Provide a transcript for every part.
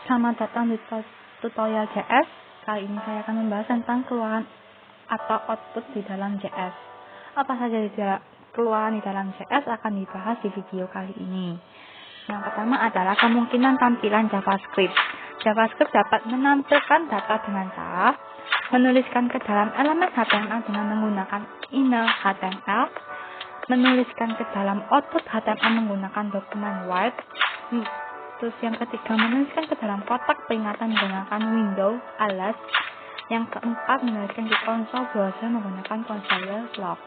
Selamat datang di tutorial JS. Kali ini saya akan membahas tentang keluaran atau output di dalam JS. Apa saja keluaran di dalam JS akan dibahas di video kali ini. Yang pertama adalah kemungkinan tampilan JavaScript. JavaScript dapat menampilkan data dengan cara menuliskan ke dalam elemen HTML dengan menggunakan inner HTML, menuliskan ke dalam output HTML menggunakan dokumen white. Terus yang ketiga, menuliskan ke dalam kotak peringatan menggunakan window alert. Yang keempat, menuliskan di konsol browser menggunakan controller log.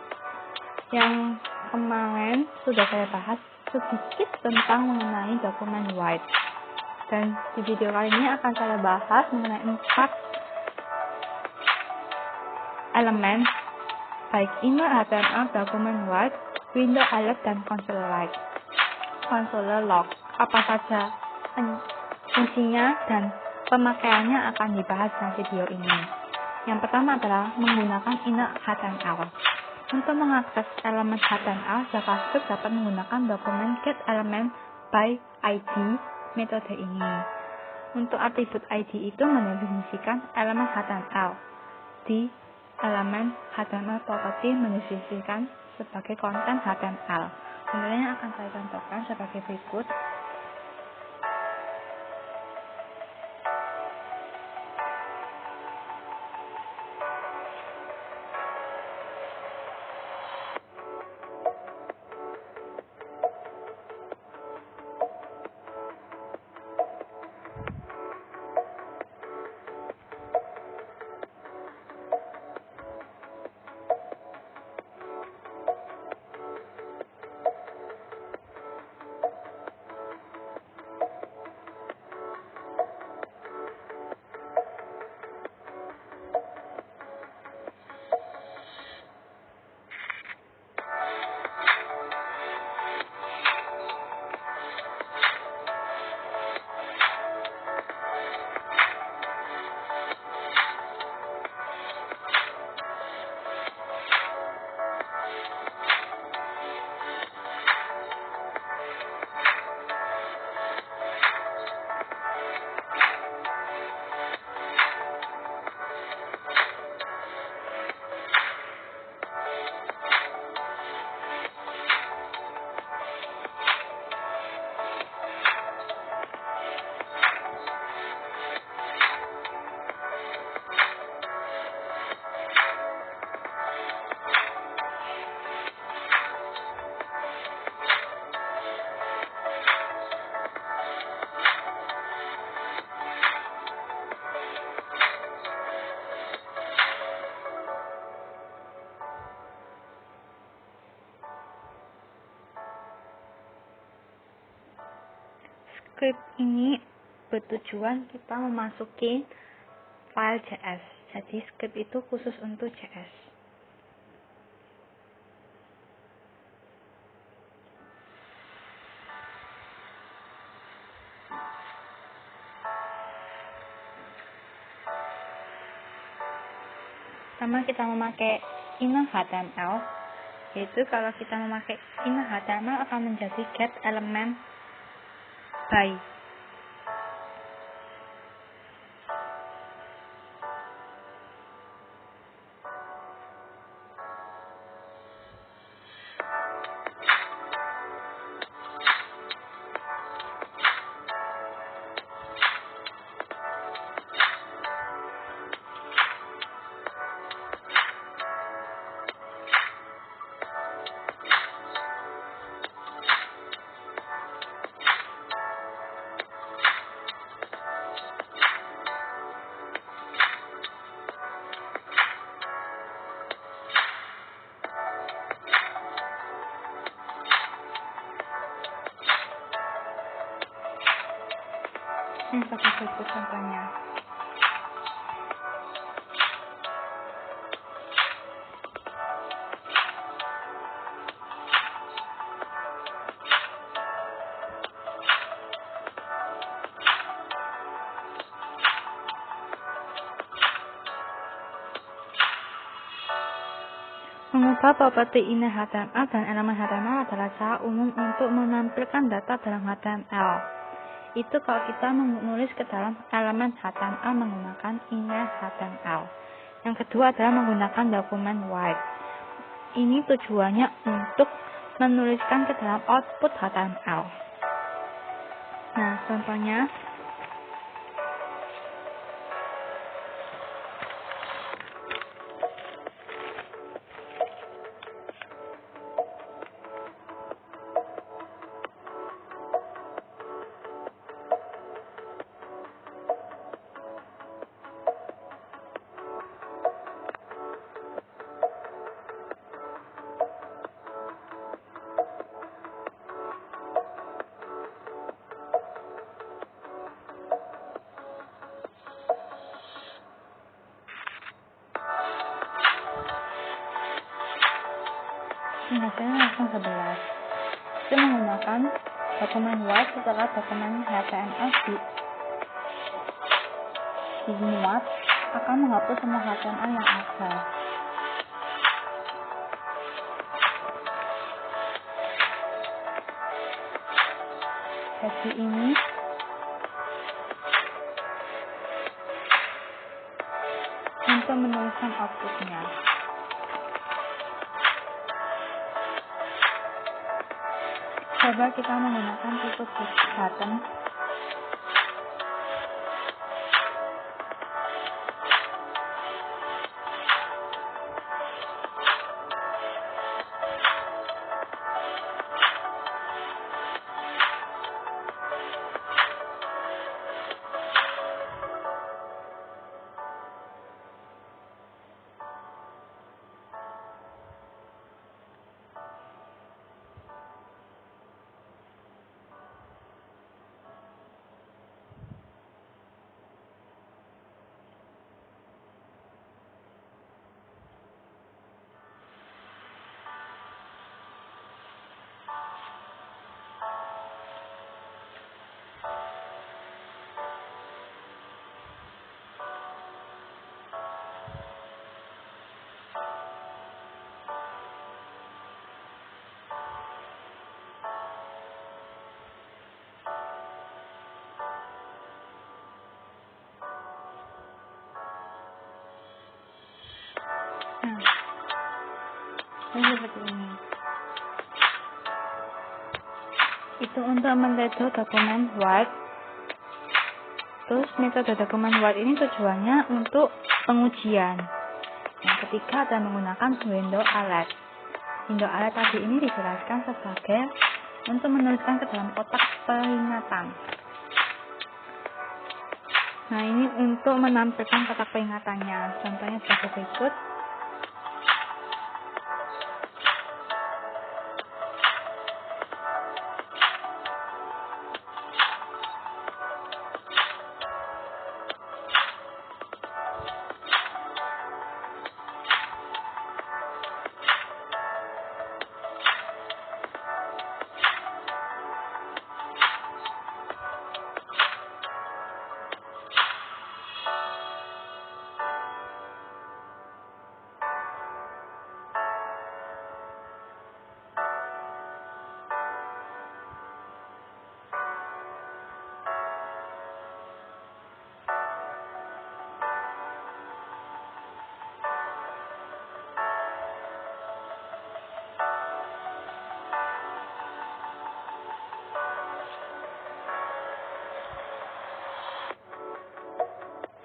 Yang kemarin sudah saya bahas sedikit tentang mengenai dokumen white. Dan di video kali ini akan saya bahas mengenai 4 elemen, baik inner HTML, dokumen white, window alert, dan controller log. Apa saja fungsinya dan pemakaiannya akan dibahas dalam video ini. Yang pertama adalah menggunakan inner HTML. Untuk mengakses elemen HTML, JavaScript dapat menggunakan dokumen getElement by ID metode ini. Untuk atribut ID itu mendefinisikan elemen HTML. Di elemen HTML property mendefinisikan sebagai konten HTML. Contohnya akan saya contohkan sebagai berikut. Script ini bertujuan kita memasuki file JS. Jadi script itu khusus untuk JS. Pertama kita memakai inner HTML. Yaitu kalau kita memakai inner HTML akan menjadi getElement by. Ini sebagai berikut contohnya. Mengubah properti inner HTML dan elemen HTML adalah cara umum untuk menampilkan data dalam HTML. Itu kalau kita menulis ke dalam elemen HTML menggunakan email HTML. Yang kedua adalah menggunakan dokumen Word. Ini tujuannya untuk menuliskan ke dalam output HTML. Nah, contohnya hasilnya langsung 11. Itu menggunakan dokumen Word setelah dokumen HTML dimuat akan menghapus semua HTML yang ada. Jadi ini untuk menuliskan outputnya. Coba kita menggunakan tutup button. Nah, ini seperti ini. Itu untuk metode dokumen Word. Terus metode dokumen Word ini tujuannya untuk pengujian. Yang ketiga adalah menggunakan window alert. Window alert tadi ini dijelaskan sebagai untuk menuliskan ke dalam kotak peringatan. Nah, ini untuk menampilkan kotak peringatannya. Contohnya sebagai berikut.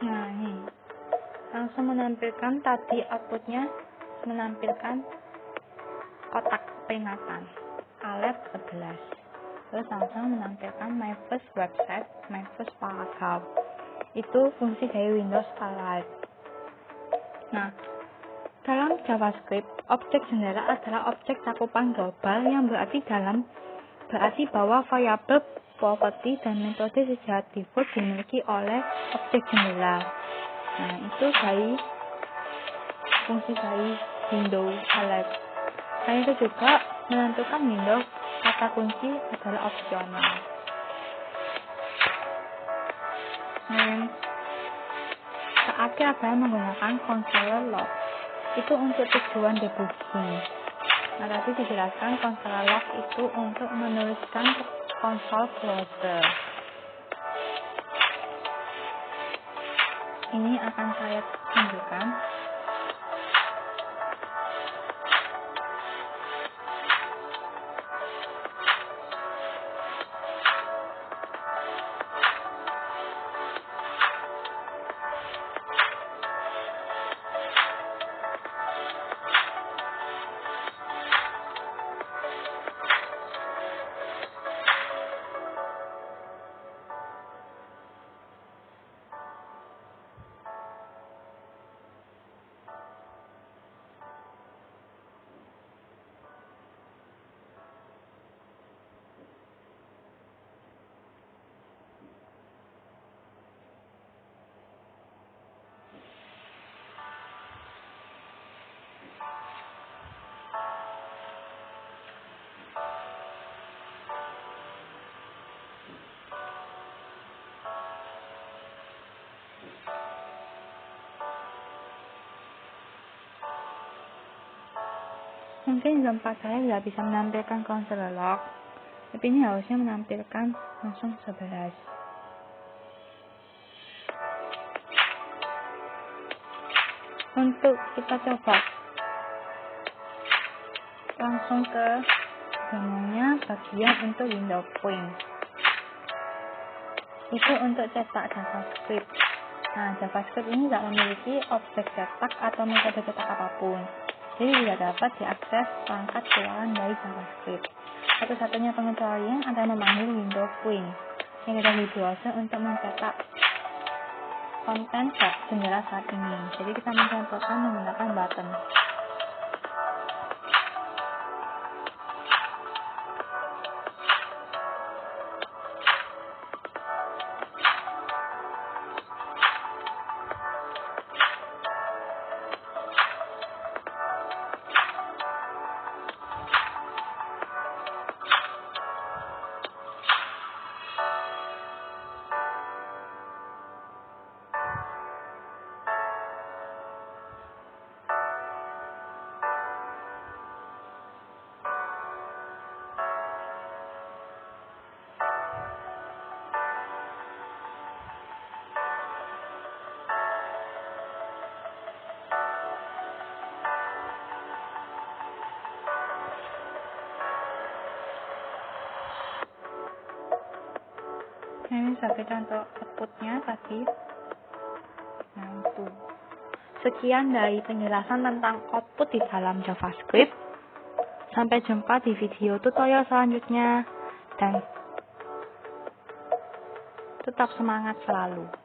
Nah, ini langsung menampilkan tadi outputnya menampilkan kotak peringatan alert 11. Terus langsung menampilkan my first website, my first paragraph. Itu fungsi dari Windows Alert. Nah, dalam JavaScript, objek jendela adalah objek cakupan global yang berarti bahwa variabel, properti, dan metode secara default dimiliki oleh objek jendela. Nah, itu dari fungsi dari Windows Alert. Selain itu juga menentukan window kata kunci adalah opsional. Dan terakhir adalah menggunakan controller log. Itu untuk tujuan debugging. Nah, tadi dijelaskan controller log itu untuk menuliskan ke console closure. ini akan saya tunjukkan. Mungkin tempat saya tidak bisa menampilkan console log, tapi ini harusnya menampilkan langsung 11. Untuk kita coba langsung ke demonya bagian untuk window point. Itu untuk cetak JavaScript. Nah, JavaScript ini tidak memiliki objek cetak atau metode cetak apapun. Jadi tidak dapat diakses perangkat keluaran dari JavaScript. Satu-satunya pengecualian adalah memanggil window point yang ada di browser untuk mencetak konten jendela saat ini. Jadi kita mencontohkan menggunakan button. Nah, ini sebagai contoh outputnya tadi. Nah, itu. Sekian dari penjelasan tentang output di dalam JavaScript. Sampai jumpa di video tutorial selanjutnya. Dan tetap semangat selalu.